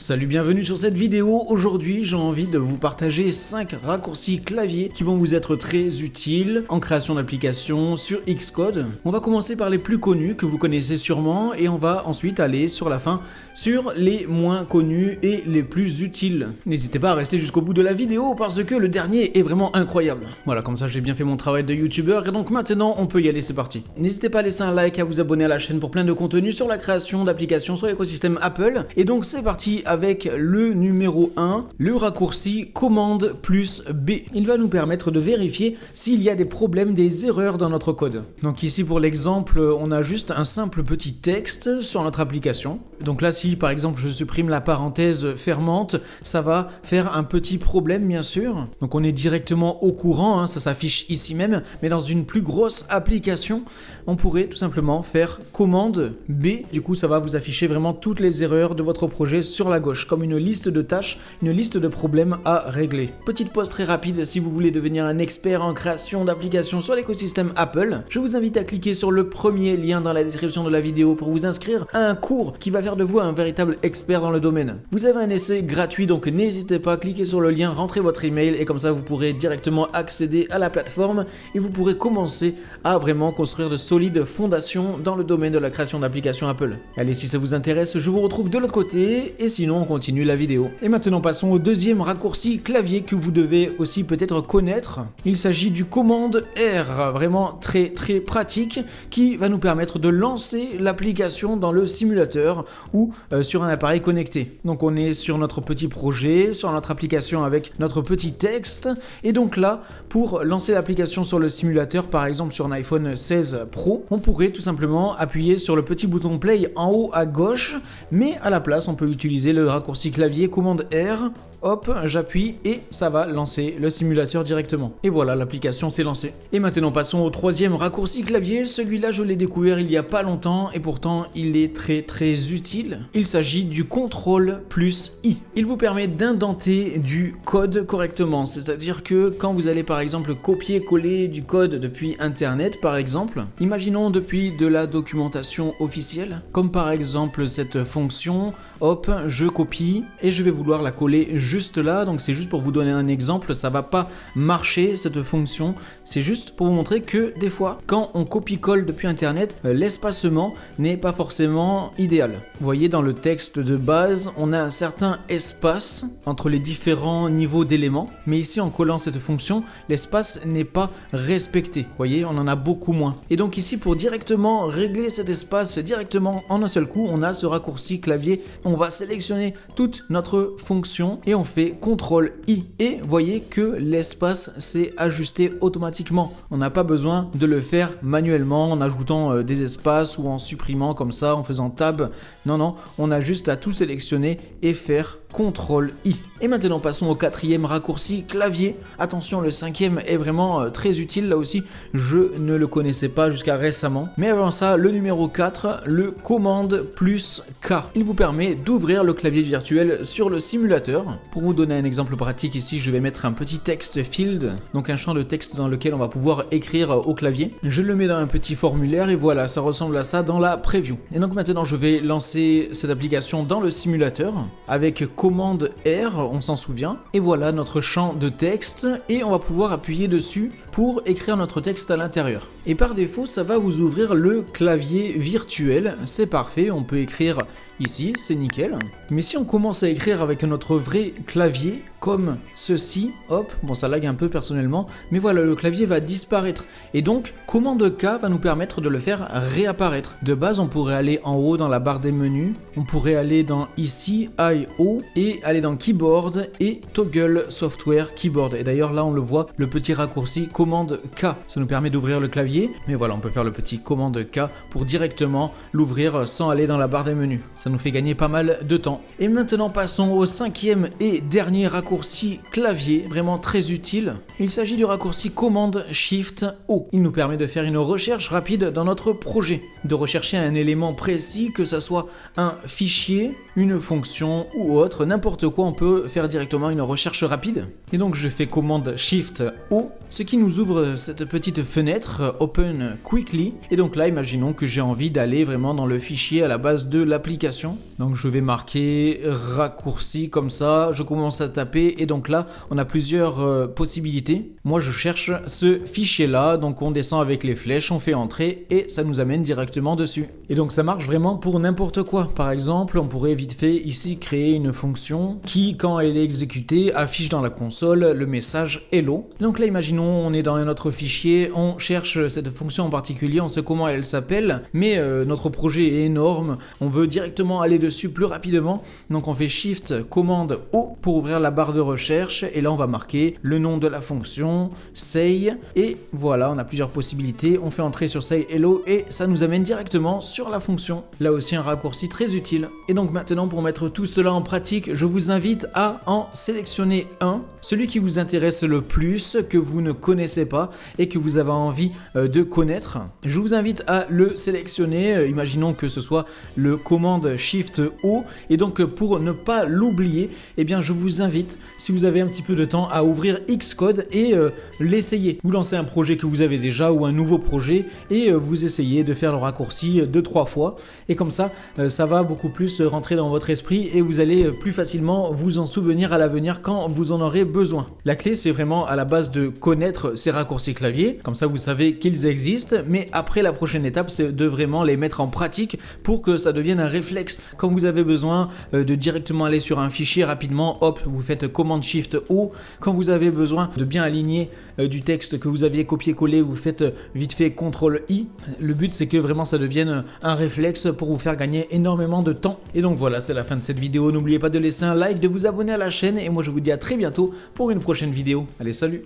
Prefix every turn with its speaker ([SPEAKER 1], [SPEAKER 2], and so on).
[SPEAKER 1] Salut, bienvenue sur cette vidéo. Aujourd'hui, j'ai envie de vous partager 5 raccourcis clavier qui vont vous être très utiles en création d'applications sur Xcode. On va commencer par les plus connus que vous connaissez sûrement et on va ensuite aller sur la fin sur les moins connus et les plus utiles. N'hésitez pas à rester jusqu'au bout de la vidéo parce que le dernier est vraiment incroyable. Voilà, comme ça j'ai bien fait mon travail de youtubeur et donc maintenant on peut y aller, c'est parti. N'hésitez pas à laisser un like, à vous abonner à la chaîne pour plein de contenu sur la création d'applications sur l'écosystème Apple. Et donc c'est parti avec le numéro 1, le raccourci commande plus B. Il va nous permettre de vérifier s'il y a des problèmes, des erreurs dans notre code. Donc ici pour l'exemple, on a juste un simple petit texte sur notre application. Donc là si par exemple je supprime la parenthèse fermante, ça va faire un petit problème bien sûr. Donc on est directement au courant, ça s'affiche ici même, mais dans une plus grosse application, on pourrait tout simplement faire commande B. Du coup ça va vous afficher vraiment toutes les erreurs de votre projet sur la gauche, comme une liste de tâches, une liste de problèmes à régler. Petite pause très rapide, si vous voulez devenir un expert en création d'applications sur l'écosystème Apple, je vous invite à cliquer sur le premier lien dans la description de la vidéo pour vous inscrire à un cours qui va faire de vous un véritable expert dans le domaine. Vous avez un essai gratuit, donc n'hésitez pas à cliquer sur le lien, rentrez votre email et comme ça vous pourrez directement accéder à la plateforme et vous pourrez commencer à vraiment construire de solides fondations dans le domaine de la création d'applications Apple. Allez, si ça vous intéresse, je vous retrouve de l'autre côté et sinon on continue la vidéo. Et maintenant passons au deuxième raccourci clavier que vous devez aussi peut-être connaître. Il s'agit du commande R, vraiment très pratique, qui va nous permettre de lancer l'application dans le simulateur ou sur un appareil connecté. Donc on est sur notre petit projet, sur notre application avec notre petit texte et donc là pour lancer l'application sur le simulateur, par exemple sur un iPhone 16 Pro, on pourrait tout simplement appuyer sur le petit bouton play en haut à gauche, mais à la place on peut utiliser le raccourci clavier commande R. Hop, j'appuie et ça va lancer le simulateur directement. Et voilà, l'application s'est lancée. Et maintenant passons au troisième raccourci clavier. Celui-là, je l'ai découvert il y a pas longtemps et pourtant il est très utile. Il s'agit du CTRL plus I. Il vous permet d'indenter du code correctement. C'est-à-dire que quand vous allez par exemple copier-coller du code depuis Internet par exemple, imaginons depuis de la documentation officielle, comme par exemple cette fonction, hop, je copie et je vais vouloir la coller juste là, donc c'est juste pour vous donner un exemple, ça va pas marcher cette fonction, c'est juste pour vous montrer que des fois, quand on copie-colle depuis Internet, l'espacement n'est pas forcément idéal. Vous voyez dans le texte de base, on a un certain espace entre les différents niveaux d'éléments, mais ici en collant cette fonction, l'espace n'est pas respecté. Vous voyez, on en a beaucoup moins. Et donc ici, pour directement régler cet espace directement en un seul coup, on a ce raccourci clavier, on va sélectionner toute notre fonction et on fait CTRL-I et voyez que l'espace s'est ajusté automatiquement. On n'a pas besoin de le faire manuellement en ajoutant des espaces ou en supprimant comme ça, en faisant tab. Non, on a juste à tout sélectionner et faire CTRL-I. Et maintenant passons au quatrième raccourci clavier. Attention, le cinquième est vraiment très utile. Là aussi, je ne le connaissais pas jusqu'à récemment. Mais avant ça, le numéro 4, le commande plus K. Il vous permet d'ouvrir le clavier virtuel sur le simulateur. Pour vous donner un exemple pratique, ici, je vais mettre un petit text field, donc un champ de texte dans lequel on va pouvoir écrire au clavier. Je le mets dans un petit formulaire et voilà, ça ressemble à ça dans la preview. Et donc maintenant, je vais lancer cette application dans le simulateur avec commande R, on s'en souvient. Et voilà notre champ de texte et on va pouvoir appuyer dessus pour écrire notre texte à l'intérieur. Et par défaut, ça va vous ouvrir le clavier virtuel. C'est parfait, on peut écrire ici, c'est nickel. Mais si on commence à écrire avec notre vrai clavier, comme ceci, hop, bon ça lag un peu personnellement, mais voilà, le clavier va disparaître. Et donc, commande K va nous permettre de le faire réapparaître. De base, on pourrait aller en haut dans la barre des menus, on pourrait aller dans ici, I/O, et aller dans Keyboard et Toggle Software Keyboard. Et d'ailleurs là, on le voit, le petit raccourci commande K. Ça nous permet d'ouvrir le clavier, mais voilà, on peut faire le petit commande K pour directement l'ouvrir sans aller dans la barre des menus. Ça nous fait gagner pas mal de temps. Et maintenant, passons au cinquième et dernier raccourci raccourci clavier vraiment très utile. Il s'agit du raccourci commande Shift O. Il nous permet de faire une recherche rapide dans notre projet, de rechercher un élément précis, que ça soit un fichier, une fonction ou autre, n'importe quoi, on peut faire directement une recherche rapide. Et donc je fais commande Shift O, ce qui nous ouvre cette petite fenêtre Open Quickly. Et donc là, imaginons que j'ai envie d'aller vraiment dans le fichier à la base de l'application. Donc je vais marquer raccourci comme ça, je commence à taper et donc là on a plusieurs possibilités. Moi je cherche ce fichier là, donc on descend avec les flèches, on fait entrer et ça nous amène directement dessus. Et donc ça marche vraiment pour n'importe quoi. Par exemple, on pourrait vite fait ici créer une fonction qui, quand elle est exécutée, affiche dans la console le message hello. Donc là imaginons on est dans un autre fichier, on cherche cette fonction en particulier, on sait comment elle s'appelle, mais notre projet est énorme, on veut directement aller dessus plus rapidement, donc on fait Shift commande O pour ouvrir la barre de recherche et là on va marquer le nom de la fonction, say, et voilà, on a plusieurs possibilités, on fait entrer sur say hello et ça nous amène directement sur la fonction. Là aussi un raccourci très utile. Et donc maintenant, pour mettre tout cela en pratique, je vous invite à en sélectionner un, celui qui vous intéresse le plus, que vous ne connaissez pas et que vous avez envie de connaître. Je vous invite à le sélectionner, imaginons que ce soit le commande Shift O, et donc pour ne pas l'oublier, eh bien je vous invite, si vous avez un petit peu de temps, à ouvrir Xcode et l'essayer. Vous lancez un projet que vous avez déjà ou un nouveau projet et vous essayez de faire le raccourci 2-3 fois et comme ça, ça va beaucoup plus rentrer dans votre esprit et vous allez plus facilement vous en souvenir à l'avenir quand vous en aurez besoin. La clé, c'est vraiment à la base de connaître ces raccourcis clavier, comme ça vous savez qu'ils existent, mais après la prochaine étape, c'est de vraiment les mettre en pratique pour que ça devienne un réflexe. Quand vous avez besoin de directement aller sur un fichier rapidement, hop, vous faites commande Shift O. Quand vous avez besoin de bien aligner du texte que vous aviez copié-collé, vous faites vite fait CTRL I. Le but, c'est que vraiment ça devienne un réflexe pour vous faire gagner énormément de temps. Et donc voilà, c'est la fin de cette vidéo. N'oubliez pas de laisser un like, de vous abonner à la chaîne et moi je vous dis à très bientôt pour une prochaine vidéo. Allez, salut!